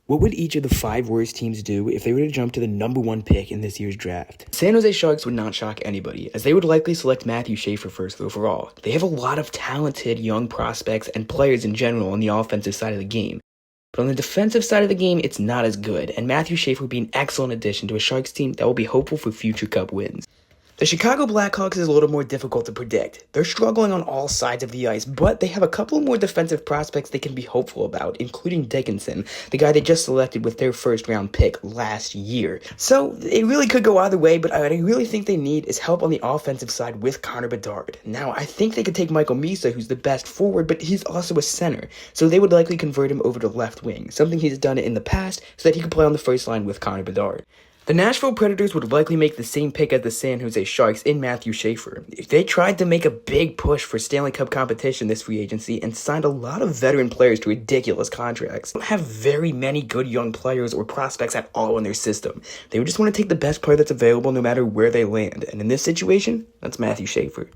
What would each of the 5 worst teams do if they were to jump to the #1 pick in this year's draft? San Jose Sharks would not shock anybody, as they would likely select Matthew Schaefer first overall. They have a lot of talented young prospects and players in general on the offensive side of the game. But on the defensive side of the game, it's not as good, and Matthew Schaefer would be an excellent addition to a Sharks team that will be hopeful for future Cup wins. The Chicago Blackhawks is a little more difficult to predict. They're struggling on all sides of the ice, but they have a couple more defensive prospects they can be hopeful about, including Dickinson, the guy they just selected with their first-round pick last year. So, it really could go either way, but what I really think they need is help on the offensive side with Connor Bedard. Now, I think they could take Michael Misa, who's the best forward, but he's also a center, so they would likely convert him over to left wing, something he's done in the past, so that he could play on the first line with Connor Bedard. The Nashville Predators would likely make the same pick as the San Jose Sharks in Matthew Schaefer. They tried to make a big push for Stanley Cup competition this free agency and signed a lot of veteran players to ridiculous contracts. They don't have very many good young players or prospects at all in their system. They would just want to take the best player that's available no matter where they land, and in this situation, that's Matthew Schaefer.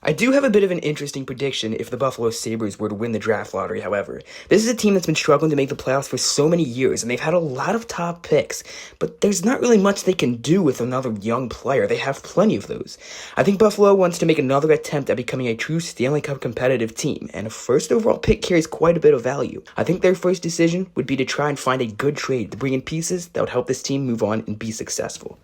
I do have a bit of an interesting prediction if the Buffalo Sabres were to win the draft lottery, however. This is a team that's been struggling to make the playoffs for so many years, and they've had a lot of top picks, but there's not really much they can do with another young player. They have plenty of those. I think Buffalo wants to make another attempt at becoming a true Stanley Cup competitive team, and a first overall pick carries quite a bit of value. I think their first decision would be to try and find a good trade to bring in pieces that would help this team move on and be successful.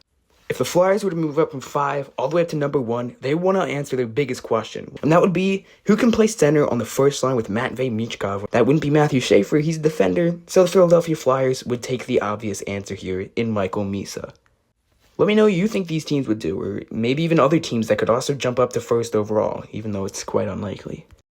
If the Flyers were to move up from 5 all the way up to #1, they want to answer their biggest question. And that would be, who can play center on the first line with Matvei Michkov? That wouldn't be Matthew Schaefer, he's a defender. So the Philadelphia Flyers would take the obvious answer here in Michael Misa. Let me know what you think these teams would do, or maybe even other teams that could also jump up to first overall, even though it's quite unlikely.